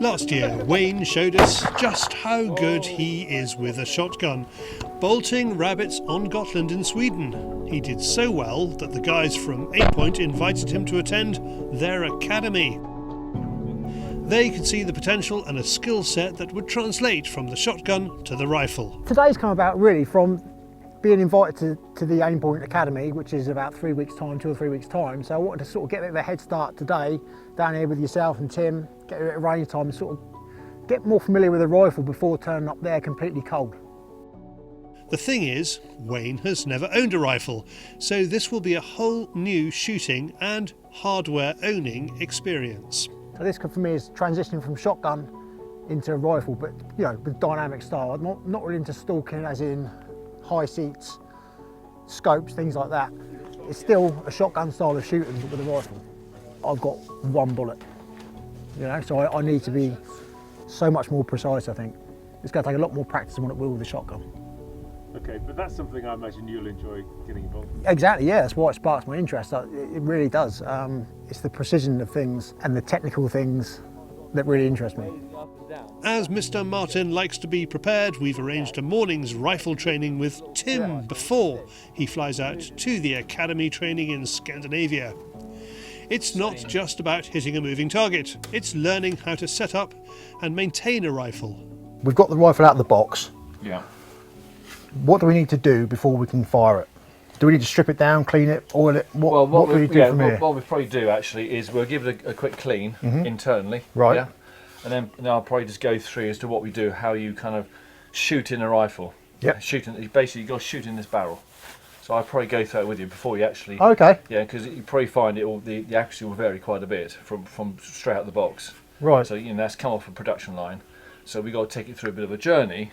Last year, Wayne showed us just how good he is with a shotgun, bolting rabbits on Gotland in Sweden. He did so well that the guys from Aimpoint invited him to attend their academy. They could see the potential and a skill set that would translate from the shotgun to the rifle. Today's come about really from being invited to the Aimpoint Academy, which is about 3 weeks' time, 2 or 3 weeks' time. So I wanted to sort of get a bit of a head start today, down here with yourself and Tim, get a bit of range time and sort of get more familiar with the rifle before turning up there completely cold. The thing is, Wayne has never owned a rifle, so this will be a whole new shooting and hardware owning experience. So this for me is transitioning from shotgun into a rifle, but you know, with dynamic style. I'm not really into stalking as in high seats, scopes, things like that. It's still a shotgun style of shooting but with a rifle. I've got one bullet, you know, so I need to be so much more precise, I think. It's going to take a lot more practice than what it will with a shotgun. Okay, but that's something I imagine you'll enjoy getting involved in. Exactly, yeah, that's why it sparks my interest. It really does. It's the precision of things and the technical things that really interest me. As Mr. Martin likes to be prepared, we've arranged a morning's rifle training with Tim before he flies out to the academy training in Scandinavia. It's not just about hitting a moving target, it's learning how to set up and maintain a rifle. We've got the rifle out of the box. Yeah. What do we need to do before we can fire it? Do we need to strip it down, clean it, oil it? What do we do from here? What we probably do actually is we'll give it a quick clean internally. Right. Yeah? And then I'll probably just go through as to what we do, how you kind of shoot in a rifle. Yeah. Basically, you've got to shoot in this barrel. So I'll probably go through it with you before you actually. Okay. Yeah, because you probably find the accuracy will vary quite a bit from straight out the box. Right. So that's come off a production line. So we got to take it through a bit of a journey,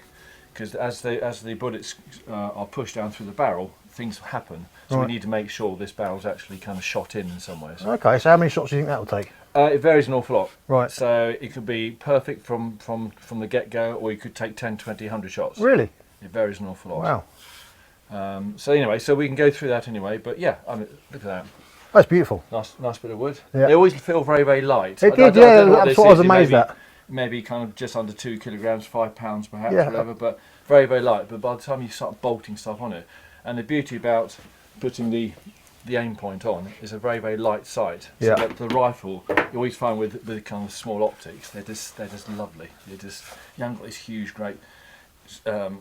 because as the bullets are pushed down through the barrel, things happen. So we need to make sure this barrel's actually kind of shot in some ways. Okay, so how many shots do you think that will take? It varies an awful lot. Right. So it could be perfect from the get-go, or you could take 10, 20, 100 shots. Really? It varies an awful lot. Wow. So anyway, so we can go through that anyway. But yeah, I mean, look at that. That's beautiful. Nice bit of wood. Yeah. They always feel very, very light. It did, yeah, that's what I was amazed at. Maybe kind of just under 2 kilograms, 5 pounds perhaps, Yeah. whatever, but very, very light. But by the time you start bolting stuff on it, and the beauty about putting the Aimpoint on is a very, very light sight. So Yeah. that the rifle, you always find with kind of small optics, they're just lovely. You haven't got this huge, great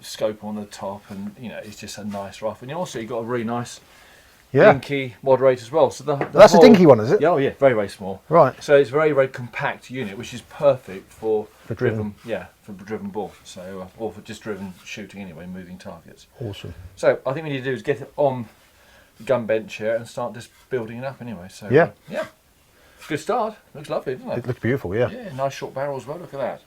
scope on the top, and it's just a nice rifle. And also you've got a really nice dinky moderator as well. So that's a dinky one, is it? Yeah, oh yeah, very, very small. Right. So it's a very, very compact unit, which is perfect for driven. for driven ball. So or for just driven shooting anyway, moving targets. Awesome. So I think we need to do is get it on the gun bench here and start just building it up anyway. So yeah, good start. Looks lovely, doesn't it? It looks beautiful. Yeah. Yeah, nice short barrel as well. Look at that.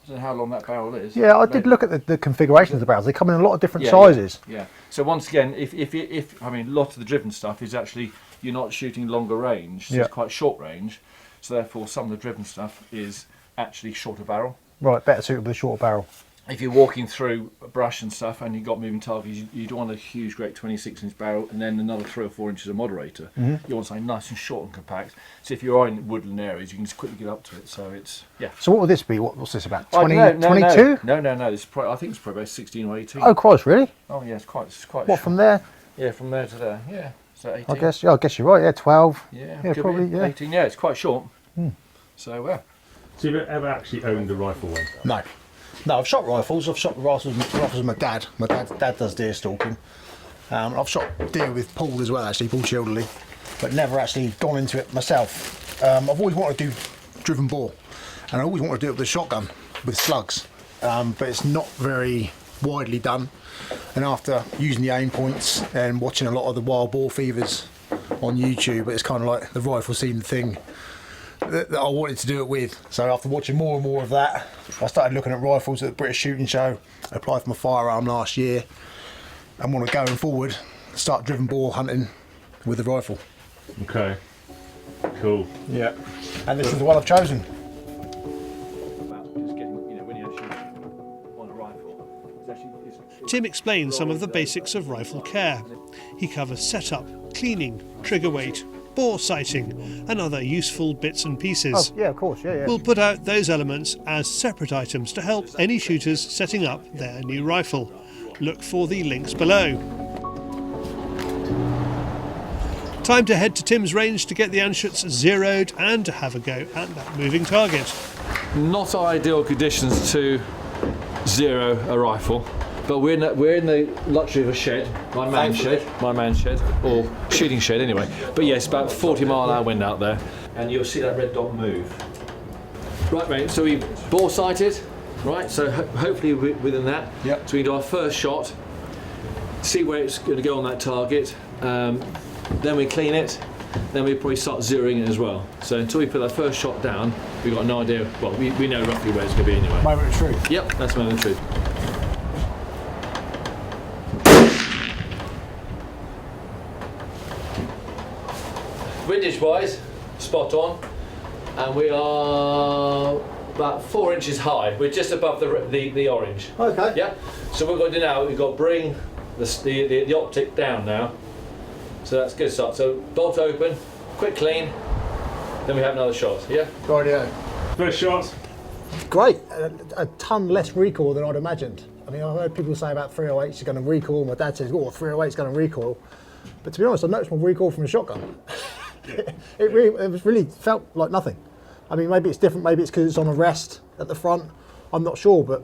I don't know how long that barrel is. Yeah, I did look at the configuration of the barrels. They come in a lot of different sizes. Yeah. So once again, if I mean, a lot of the driven stuff is actually you're not shooting longer range, so it's quite short range. So therefore, some of the driven stuff is actually shorter barrel. Right, better suited with a shorter barrel. If you're walking through brush and stuff and you've got moving targets, you don't want a huge, great 26-inch barrel and then another 3 or 4 inches of moderator. You want something nice and short and compact. So if you are in woodland areas, you can just quickly get up to it. So it's, So what would this be? What's this about? 22? No. This is I think it's probably about 16 or 18. Oh, Christ, really? Oh, yeah, it's quite What, short. from there? Yeah, from there to there. Yeah, so 18. I guess you're right. Yeah, 12. Yeah, probably. Be. Yeah, 18. Yeah, it's quite short. So well. So you've ever actually owned a rifle one? No, I've shot rifles. I've shot rifles with my dad. My dad does deer stalking. I've shot deer with Paul as well, actually, Paul Childerley, but never actually gone into it myself. I've always wanted to do driven bore, and I always wanted to do it with a shotgun, with slugs, but it's not very widely done. And after using the aim points and watching a lot of the wild boar fevers on YouTube, it's kind of like the rifle seemed the thing that I wanted to do it with. So after watching more and more of that, I started looking at rifles at the British Shooting Show. I applied for my firearm last year and want to going forward start driven boar hunting with the rifle. Okay, cool. Yeah, and this is the one I've chosen. Tim explains some of the basics of rifle care. He covers setup, cleaning, trigger weight, bore sighting and other useful bits and pieces. Oh, yeah, of course, yeah. We'll put out those elements as separate items to help any shooters setting up their new rifle. Look for the links below. Time to head to Tim's range to get the Anschuts zeroed and to have a go at that moving target. Not ideal conditions to zero a rifle, but we're in the luxury of a shed, my man shed, or shooting shed anyway. But yes, about 40-mile-an-hour wind out there, and you'll see that red dot move. Right, mate. So we bore sighted, right? So hopefully within that. Yep. So we do our first shot, see where it's going to go on that target. Then we clean it, then we probably start zeroing it as well. So until we put that first shot down, we've got no idea, well, we know roughly where it's going to be anyway. Moment of truth. Yep, that's the moment of truth. Windage wise, spot on, and we are about 4 inches high. We're just above the orange. Okay. Yeah, so what we've got to do now, we've got to bring the optic down now. So that's a good start. So bolt open, quick clean, then we have another shot, yeah? Rightio. First shot. Great, a ton less recoil than I'd imagined. I mean, I've heard people say about 308s is going to recoil. My dad says, oh, 308 is going to recoil. But to be honest, I noticed more recoil from a shotgun. it really felt like nothing. I mean, maybe it's different, maybe it's because it's on a rest at the front. I'm not sure, but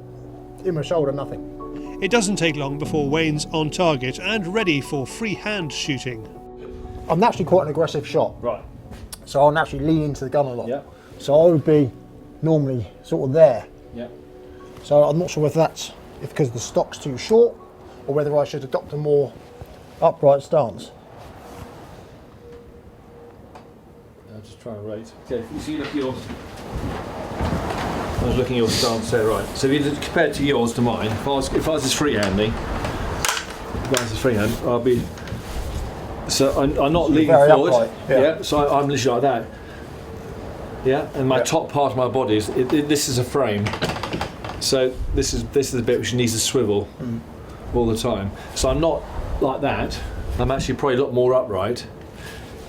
in my shoulder, nothing. It doesn't take long before Wayne's on target and ready for freehand shooting. I'm naturally quite an aggressive shot. Right. So I'll naturally lean into the gun a lot. Yeah. So I would be normally sort of there. Yeah. So I'm not sure whether that's because the stock's too short or whether I should adopt a more upright stance. I'll just try and rate. Okay, if you see, look at yours. I was looking at your stance there, right. So if you compare it to yours to mine, if I was just freehanding, I'll be. So I'm not leaning forward. Upright, yeah. So I'm literally like that. Yeah, and my top part of my body is this is a frame. So this is the bit which needs to swivel all the time. So I'm not like that. I'm actually probably a lot more upright,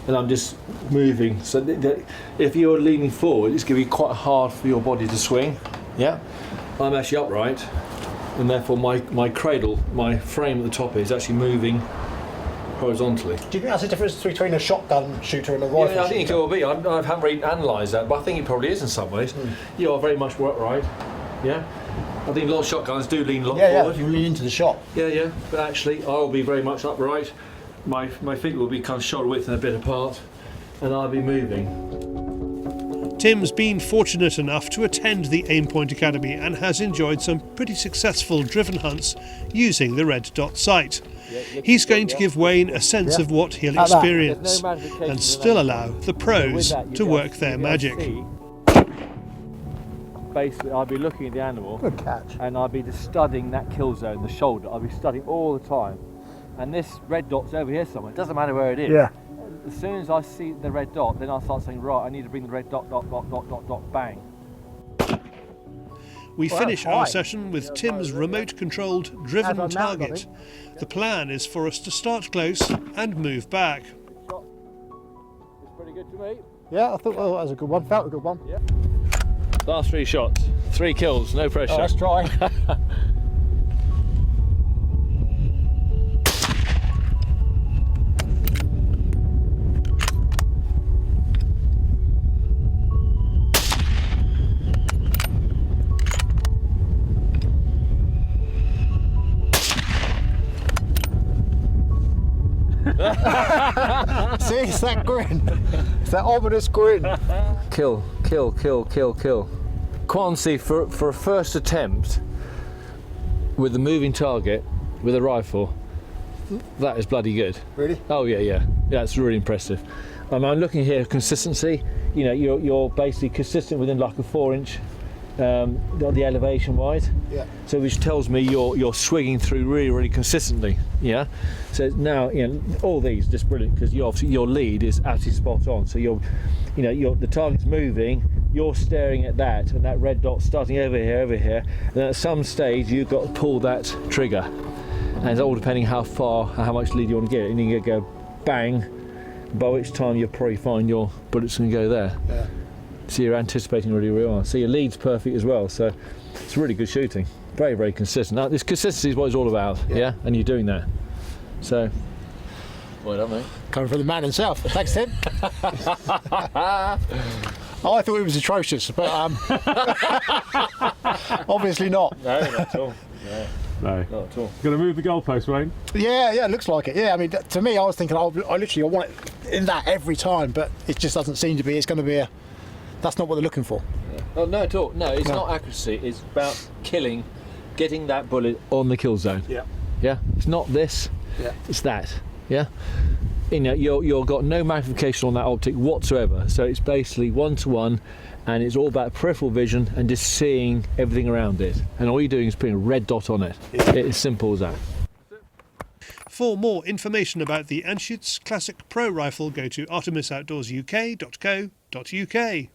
and I'm just moving. So if you're leaning forward, it's going to be quite hard for your body to swing. Yeah, I'm actually upright, and therefore my cradle, my frame at the top is actually moving horizontally. Do you think that's the difference between a shotgun shooter and a rifle shooter? Yeah, I think it will be. I haven't really analysed that, but I think it probably is in some ways. You are very much more upright. Yeah. I think a lot of shotguns do lean a lot forward. Yeah, you lean into the shot. Yeah. But actually, I will be very much upright. My feet will be kind of shoulder width and a bit apart, and I'll be moving. Tim's been fortunate enough to attend the Aimpoint Academy and has enjoyed some pretty successful driven hunts using the red dot sight. He's going to give Wayne a sense of what he'll experience and still allow the pros to work their magic. Basically, I'll be looking at the animal. Good catch. And I'll be just studying that kill zone, the shoulder. I'll be studying all the time. And this red dot's over here somewhere. It doesn't matter where it is. Yeah. As soon as I see the red dot, then I'll start saying, right, I need to bring the red dot, bang. We finish our session with Tim's remote-controlled driven target. The plan is for us to start close and move back. It's pretty good to me. Yeah, I thought that was a good one. Felt a good one. Yeah. Last 3 shots, 3 kills, no pressure. Oh, let's try. See, it's that grin. It's that ominous grin. Kill. Quite honestly, for a first attempt with a moving target with a rifle, that is bloody good. Really? Oh yeah, it's really impressive. I'm looking here, consistency. You know, you're basically consistent within like a 4-inch. The elevation wise, so which tells me you're swinging through really consistently. Yeah, so now all these just brilliant because obviously your lead is absolutely spot on. So the target's moving, you're staring at that, and that red dot starting over here. Then at some stage you've got to pull that trigger, and it's all depending how far, how much lead you want to get. And you go bang, by which time you'll probably find your bullets can go there. Yeah. So you're anticipating already where you are. So your lead's perfect as well. So it's really good shooting. Very, very consistent. Now, this consistency is what it's all about. Yeah. And you're doing that. So, well done, mate. Coming from the man himself. Thanks, Tim. I thought it was atrocious, but obviously not. No, not at all. No. Not at all. Going to move the goalpost, Wayne? Yeah, it looks like it. Yeah, I mean, to me, I was thinking, I want it in that every time, but it just doesn't seem to be. It's going to be that's not what they're looking for. Oh, no at all. No, it's not accuracy. It's about killing, getting that bullet on the kill zone. Yeah. Yeah. It's not this. Yeah. It's that. Yeah. You know, you've got no magnification on that optic whatsoever. So it's basically 1-to-1, and it's all about peripheral vision and just seeing everything around it. And all you're doing is putting a red dot on it. It's as simple as that. For more information about the Anschutz Classic Pro Rifle, go to artemisoutdoorsuk.co.uk.